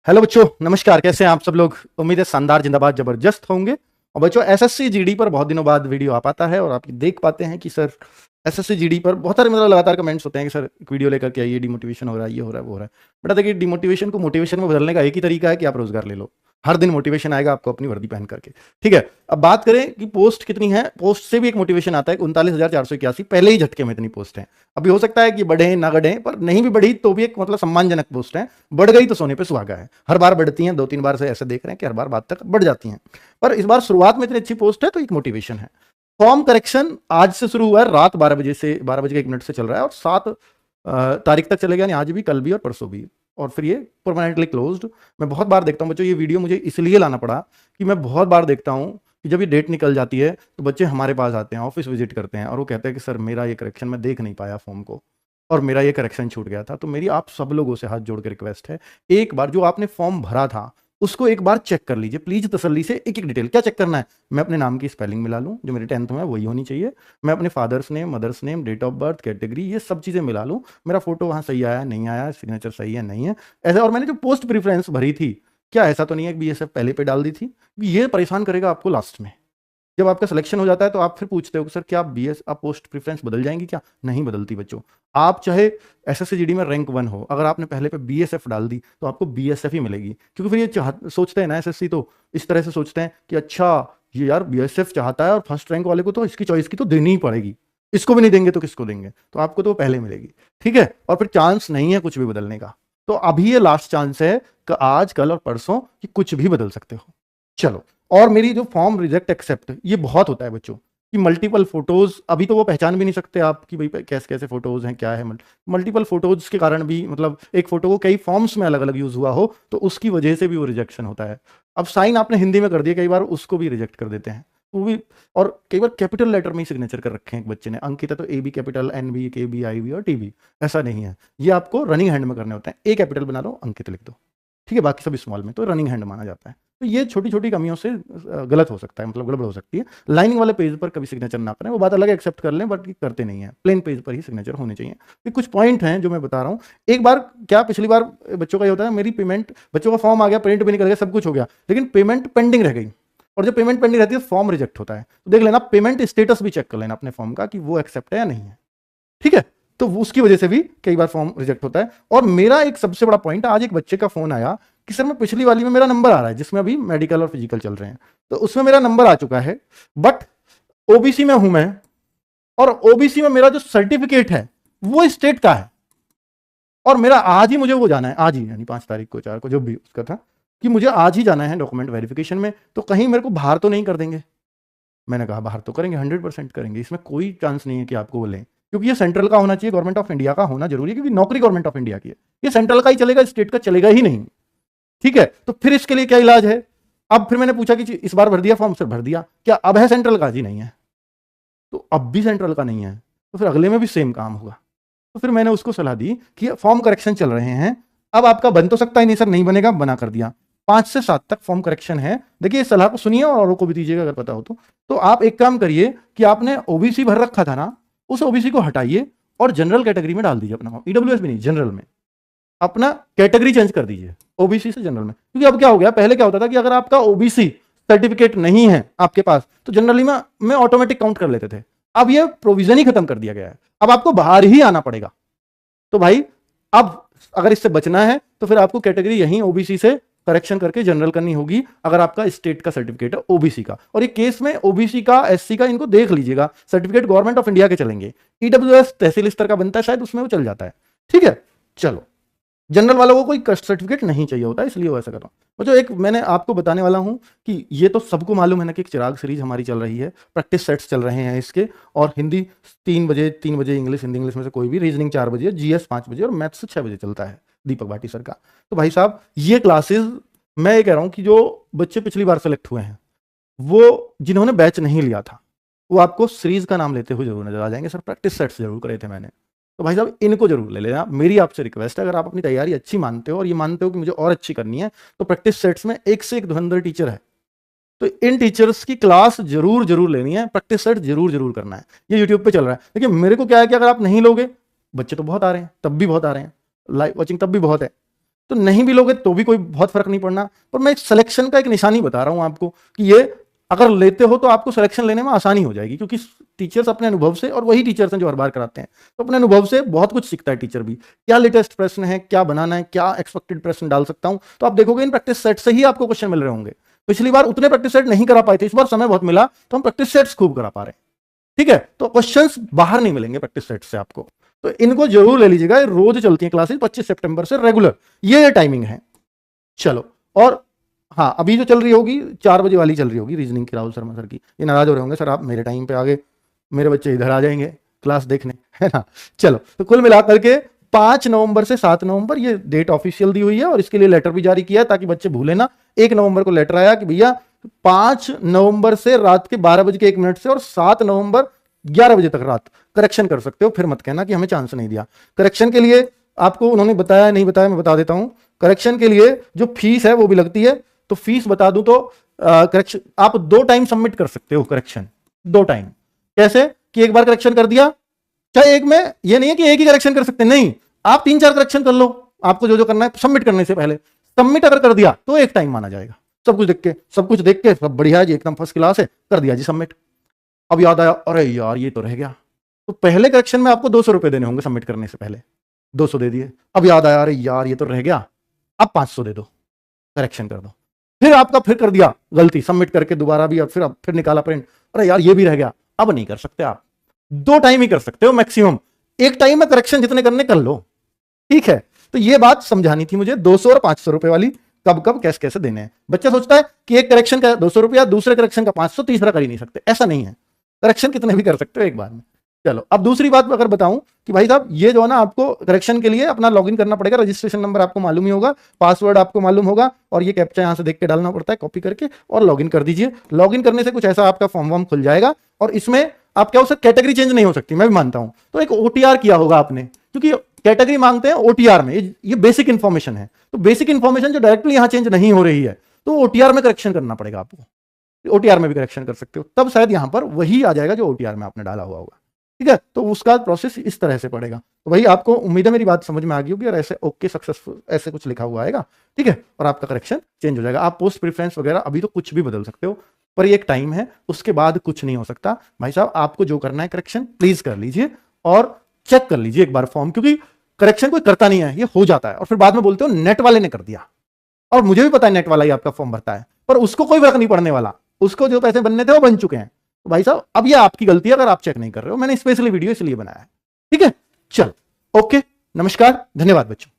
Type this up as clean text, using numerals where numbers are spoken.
Hello बच्चों, नमस्कार। कैसे हैं आप सब लोग? उम्मीद है शानदार, जिंदाबाद, जबरदस्त होंगे। और बच्चों, एसएससी जीडी पर बहुत दिनों बाद वीडियो आ पाता है और आप देख पाते हैं कि सर एसएससी जीडी पर बहुत सारे मतलब लगातार कमेंट्स होते हैं कि सर एक वीडियो लेकर के आइए, डिमोटिवेशन हो रहा है, ये हो रहा है, वो हो रहा है। बेटा देखिए, डिमोटिवेशन को मोटिवेशन में बदलने का एक ही तरीका है कि आप रोजगार ले लो। हर दिन मोटिवेशन आएगा आपको अपनी वर्दी पहन करके। ठीक है, अब बात करें कि पोस्ट कितनी है। पोस्ट से भी एक मोटिवेशन आता है। 39,481 पहले ही झटके में इतनी पोस्ट है। अभी हो सकता है कि बढ़े ना बढ़े, पर नहीं भी बढ़ी तो भी एक मतलब सम्मानजनक पोस्ट है। बढ़ गई तो सोने पे सुहागा है। हर बार बढ़ती हैं, 2-3 बार से ऐसे देख रहे हैं कि हर बार बाद तक बढ़ जाती हैं। पर इस बार शुरुआत में इतनी अच्छी पोस्ट है तो एक मोटिवेशन है। फॉर्म करेक्शन आज से शुरू हुआ है, रात 12 बजे से 12 बजे के 1 मिनट से चल रहा है और 7 तारीख तक चलेगा, यानी आज भी, कल भी और परसों भी। और फिर ये परमानेंटली क्लोज्ड। मैं बहुत बार देखता हूँ बच्चों, ये वीडियो मुझे इसलिए लाना पड़ा कि मैं बहुत बार देखता हूँ कि जब ये डेट निकल जाती है तो बच्चे हमारे पास आते हैं, ऑफिस विजिट करते हैं और वो कहते हैं कि सर मेरा ये करेक्शन मैं देख नहीं पाया फॉर्म को और मेरा ये करेक्शन छूट गया था। तो मेरी आप सब लोगों से हाथ जोड़ के रिक्वेस्ट है, एक बार जो आपने फॉर्म भरा था उसको एक बार चेक कर लीजिए प्लीज, तसल्ली से। एक एक डिटेल क्या चेक करना है? मैं अपने नाम की स्पेलिंग मिला लूँ, जो मेरे 10th में है वही होनी चाहिए। मैं अपने father's name, mother's name, date of birth, category, ये सब चीज़ें मिला लूँ। मेरा फोटो वहाँ सही आया नहीं आया, सिग्नेचर सही है नहीं है, ऐसा। और मैंने जो पोस्ट प्रेफरेंस भरी थी, क्या ऐसा तो नहीं है कि बीएसएफ पहले पे डाल दी थी? ये परेशान करेगा आपको लास्ट में। जब आपका सिलेक्शन हो जाता है तो आप फिर पूछते हो कि सर क्या बीएस आप पोस्ट प्रेफरेंस बदल जाएंगी? क्या नहीं बदलती बच्चों। आप चाहे एसएससी जीडी में रैंक 1 हो, अगर आपने पहले पे बीएसएफ डाल दी तो आपको बीएसएफ ही मिलेगी। क्योंकि फिर ये सोचते हैं ना एसएससी, तो इस तरह से सोचते हैं कि अच्छा ये यार बीएसएफ चाहता है और फर्स्ट रैंक वाले को तो इसकी चॉइस की तो देनी ही पड़ेगी, इसको भी नहीं देंगे तो किसको देंगे? तो आपको तो पहले मिलेगी। ठीक है, और फिर चांस नहीं है कुछ भी बदलने का। तो अभी ये लास्ट चांस है कि आज, कल और परसों कि कुछ भी बदल सकते हो। चलो, और मेरी जो फॉर्म रिजेक्ट एक्सेप्ट, ये बहुत होता है बच्चों कि मल्टीपल फोटोज, अभी तो वो पहचान भी नहीं सकते आप कि भाई कैसे कैसे फोटोज हैं, क्या है। मल्टीपल फोटोज के कारण भी, मतलब एक फोटो को कई फॉर्म्स में अलग अलग यूज हुआ हो तो उसकी वजह से भी वो रिजेक्शन होता है। अब साइन आपने हिंदी में कर दिया, कई बार उसको भी रिजेक्ट कर देते हैं वो भी। और कई बार कैपिटल लेटर में ही सिग्नेचर कर रखे हैं एक बच्चे ने, अंकित है तो A B capital, N B, K B, I B और टी बी। ऐसा नहीं है, ये आपको रनिंग हैंड में करने होते हैं। ए कैपिटल बना लो, अंकित लिख दो, ठीक है, बाकी सब स्मॉल में, तो रनिंग हैंड माना जाता है। तो ये छोटी छोटी कमियों से गलत हो सकता है, मतलब गड़बड़ हो सकती है। लाइनिंग वाले पेज पर कभी सिग्नेचर ना करें, वो बात अलग, एक्सेप्ट कर लें, बट करते नहीं है। प्लेन पेज पर ही सिग्नेचर होने चाहिए। ये कुछ पॉइंट हैं जो मैं बता रहा हूँ। एक बार क्या, पिछली बार बच्चों का ये होता है, मेरी पेमेंट, बच्चों का फॉर्म आ गया, प्रिंट भी निकल गया, सब कुछ हो गया, लेकिन पेमेंट पेंडिंग रह गई। और जब पेमेंट पेंडिंग रहती है फॉर्म रिजेक्ट होता है। तो देख लेना, पेमेंट स्टेटस भी चेक कर लेना अपने फॉर्म का कि वो एक्सेप्ट है या नहीं है। ठीक है, तो उसकी वजह से भी कई बार फॉर्म रिजेक्ट होता है। और मेरा एक सबसे बड़ा पॉइंट, आज एक बच्चे का फोन आया कि सर मैं पिछली वाली में मेरा नंबर आ रहा है, जिसमें अभी मेडिकल और फिजिकल चल रहे हैं, तो उसमें मेरा नंबर आ चुका है, बट ओबीसी में हूं मैं, और ओबीसी में मेरा जो सर्टिफिकेट है वो स्टेट का है। और मेरा आज ही मुझे वो जाना है, आज ही, यानी 5 तारीख को, 4 को, जो भी उसका था, कि मुझे आज ही जाना है डॉक्यूमेंट वेरिफिकेशन में। तो कहीं मेरे को बाहर तो नहीं कर देंगे? मैंने कहा बाहर तो करेंगे, 100% करेंगे, इसमें कोई चांस नहीं है कि आपको बोलें, क्योंकि ये सेंट्रल का होना चाहिए, गवर्नमेंट ऑफ इंडिया का होना जरूरी है, क्योंकि नौकरी गवर्नमेंट ऑफ इंडिया की है। ये सेंट्रल का ही चलेगा, स्टेट का चलेगा ही नहीं। ठीक है, तो फिर इसके लिए क्या इलाज है? अब फिर मैंने पूछा कि इस बार भर दिया फॉर्म? सर भर दिया। क्या अब है सेंट्रल का? जी नहीं है। तो अब भी सेंट्रल का नहीं है, तो फिर अगले में भी सेम काम होगा। तो फिर मैंने उसको सलाह दी कि फॉर्म करेक्शन चल रहे हैं, अब आपका बन तो सकता ही नहीं। सर नहीं बनेगा, बना कर दिया। 5 से 7 तक फॉर्म करेक्शन है। देखिए, इस सलाह को सुनिए और औरों को भी दीजिएगा अगर पता हो तो आप एक काम करिए कि आपने ओबीसी भर रखा था ना, उस ओबीसी को हटाइए और जनरल कैटेगरी में डाल दीजिए अपना फॉर्म। ईडब्ल्यूएस भी नहीं, जनरल में अपना कैटेगरी चेंज कर दीजिए, ओबीसी से जनरल में। क्योंकि अब क्या हो गया, पहले क्या होता था कि अगर आपका ओबीसी सर्टिफिकेट नहीं है आपके पास तो जनरली में ऑटोमेटिक काउंट कर लेते थे। अब ये प्रोविजन ही खत्म कर दिया गया है, अब आपको बाहर ही आना पड़ेगा। तो भाई, अब अगर इससे बचना है तो फिर आपको कैटेगरी यहीं ओबीसी से करेक्शन करके जनरल करनी होगी, अगर आपका स्टेट का सर्टिफिकेट है ओबीसी का। और ये केस में ओबीसी का, एससी का, इनको देख लीजिएगा, सर्टिफिकेट गवर्नमेंट ऑफ इंडिया के चलेंगे। ईडब्ल्यूएस तहसील स्तर का बनता है शायद, उसमें वो चल जाता है। ठीक है, चलो, जनरल वालों को कोई कस्ट सर्टिफिकेट नहीं चाहिए होता, इसलिए वो ऐसा कर रहा हूं। जो एक मैंने आपको बताने वाला हूं कि ये तो सबको मालूम है ना कि एक चिराग सीरीज हमारी चल रही है, प्रैक्टिस सेट्स चल रहे हैं इसके, और हिंदी 3 बजे इंग्लिश, हिंदी इंग्लिश में से कोई भी, रीजनिंग 4 बजे, जीएस 5 बजे और मैथ्स 6 बजे चलता है, दीपक भाटी सर का। तो भाई साहब, ये क्लासेस, मैं ये कह रहा हूँ कि जो बच्चे पिछली बार सेलेक्ट हुए हैं, वो जिन्होंने बैच नहीं लिया था, वो आपको सीरीज का नाम लेते हुए जरूर नजर आ जाएंगे। सर प्रैक्टिस सेट्स जरूर करे थे मैंने। तो भाई साहब, इनको जरूर ले लेना। मेरी आपसे रिक्वेस्ट है, अगर आप अपनी तैयारी अच्छी मानते हो और ये मानते हो कि मुझे और अच्छी करनी है, तो प्रैक्टिस सेट्स में एक से एक धुरंधर टीचर है, तो इन टीचर्स की क्लास जरूर जरूर लेनी है, प्रैक्टिस सेट जरूर जरूर करना है। ये यूट्यूब पे चल रहा है। देखिए, मेरे को क्या है कि अगर आप नहीं लोगे, बच्चे तो बहुत आ रहे हैं, तब भी बहुत आ रहे हैं, लाइव वॉचिंग तब भी बहुत है, तो नहीं भी लोगे तो भी कोई बहुत फर्क नहीं पड़ना, पर मैं सिलेक्शन का एक निशानी बता रहा हूं आपको कि ये अगर लेते हो तो आपको सिलेक्शन लेने में आसानी हो जाएगी, क्योंकि टीचर्स अपने अनुभव से, और वही टीचर्स हैं जो हर बार कराते हैं, तो अपने अनुभव से बहुत कुछ सीखता है टीचर भी, क्या लेटेस्ट प्रश्न है, क्या बनाना है, क्या एक्सपेक्टेड प्रश्न डाल सकता हूं। तो आप देखोगे इन प्रैक्टिस सेट से ही आपको क्वेश्चन मिल रहे होंगे। पिछली बार उतने प्रैक्टिस सेट नहीं करा पाए थे, इस बार समय बहुत मिला तो हम प्रैक्टिस सेट्स खूब करा पा रहे हैं। ठीक है, तो क्वेश्चंस बाहर नहीं मिलेंगे प्रैक्टिस सेट से आपको, तो इनको जरूर ले लीजिएगा। रोज चलती हैं क्लासेस 25 सितंबर से रेगुलर, ये टाइमिंग है। चलो, और हाँ, अभी जो चल रही होगी 4 बजे वाली चल रही होगी रीजनिंग की, राहुल शर्मा सर की। ये नाराज हो रहे होंगे, सर आप मेरे टाइम पे आ गए, मेरे बच्चे इधर आ जाएंगे क्लास देखने, है ना। चलो, तो कुल मिलाकर के 5 नवंबर से 7 नवंबर ये डेट ऑफिशियल दी हुई है, और इसके लिए लेटर भी जारी किया है ताकि बच्चे भूले ना। 1 नवंबर को लेटर आया कि भैया 5 नवंबर से रात के 12:01 से और 7 नवंबर 11 बजे तक रात करेक्शन कर सकते हो, फिर मत कहना कि हमें चांस नहीं दिया। करेक्शन के लिए आपको उन्होंने बताया नहीं बताया, मैं बता देता हूं। करेक्शन के लिए जो फीस है वो भी लगती है, तो फीस बता दूं तो करेक्शन आप 2 टाइम सबमिट कर सकते हो। करेक्शन 2 टाइम कैसे कि एक बार करेक्शन कर दिया, चाहे एक में, ये नहीं है कि एक ही करेक्शन कर सकते, नहीं, आप 3-4 करेक्शन कर लो। आपको जो जो करना है सबमिट करने से पहले, सबमिट अगर कर दिया तो एक टाइम माना जाएगा। सब कुछ देख के सब बढ़िया है जी, एकदम फर्स्ट क्लास है, कर दिया जी सबमिट। अब याद आया, अरे यार ये तो रह गया, तो पहले करेक्शन में आपको 200 रुपए देने होंगे सबमिट करने से पहले, 200 दे दिए। अब याद आया, अरे यार ये तो रह गया, अब 500 दे दो, करेक्शन कर दो। फिर आपका फिर कर दिया गलती, सबमिट करके दोबारा भी, अब फिर निकाला प्रिंट, अरे यार ये भी रह गया, अब नहीं कर सकते आप। 2 टाइम ही कर सकते हो मैक्सिमम, एक टाइम में करेक्शन जितने करने कर लो, ठीक है। तो ये बात समझानी थी मुझे, 200 और 500 रुपए वाली कब कब कैसे कैसे देने हैं। बच्चा सोचता है कि एक करेक्शन का 200 रुपया, दूसरे करेक्शन का 500, तीसरा कर ही नहीं सकते, ऐसा नहीं है। करेक्शन कितने भी कर सकते हो एक बार में। चलो, अब दूसरी बात अगर बताऊं कि भाई साहब ये जो है ना, आपको करेक्शन के लिए अपना लॉगिन करना पड़ेगा, रजिस्ट्रेशन नंबर आपको मालूम ही होगा, पासवर्ड आपको मालूम होगा, और ये कैप्चा यहां से देख के डालना पड़ता है, कॉपी करके और लॉगिन कर दीजिए। लॉगिन करने से कुछ ऐसा आपका फॉर्म वॉर्म खुल जाएगा, और इसमें आप क्या हो सकता, कैटेगरी चेंज नहीं हो सकती, मैं भी मानता हूं, तो एक ओटीआर किया होगा आपने, क्योंकि कैटेगरी मांगते हैं ओटीआर में, ये बेसिक इंफॉर्मेशन है, तो बेसिक इंफॉर्मेशन जो डायरेक्टली यहां चेंज नहीं हो रही है, तो ओटीआर में करेक्शन करना पड़ेगा आपको। ओटीआर में भी करेक्शन कर सकते हो, तब शायद यहां पर वही आ जाएगा जो ओटीआर में आपने डाला हुआ होगा, ठीक है। तो उसका प्रोसेस इस तरह से पड़ेगा। तो भाई आपको उम्मीद है मेरी बात समझ में आ गई होगी, और ऐसे ओके सक्सेसफुल ऐसे कुछ लिखा हुआ आएगा, ठीक है, और आपका करेक्शन चेंज हो जाएगा। आप पोस्ट प्रेफरेंस वगैरह अभी तो कुछ भी बदल सकते हो, पर एक टाइम है, उसके बाद कुछ नहीं हो सकता। भाई साहब आपको जो करना है करेक्शन प्लीज कर लीजिए, और चेक कर लीजिए एक बार फॉर्म, क्योंकि करेक्शन कोई करता नहीं है, ये हो जाता है, और फिर बाद में बोलते हो नेट वाले ने कर दिया, और मुझे भी पता है नेट वाला ही आपका फॉर्म भरता है, पर उसको कोई फर्क नहीं पड़ने वाला, उसको जो पैसे बनने थे वो बन चुके हैं। तो भाई साहब अब ये आपकी गलती है अगर आप चेक नहीं कर रहे हो, मैंने स्पेशली वीडियो इसलिए बनाया है, ठीक है। चल, ओके, नमस्कार, धन्यवाद बच्चों।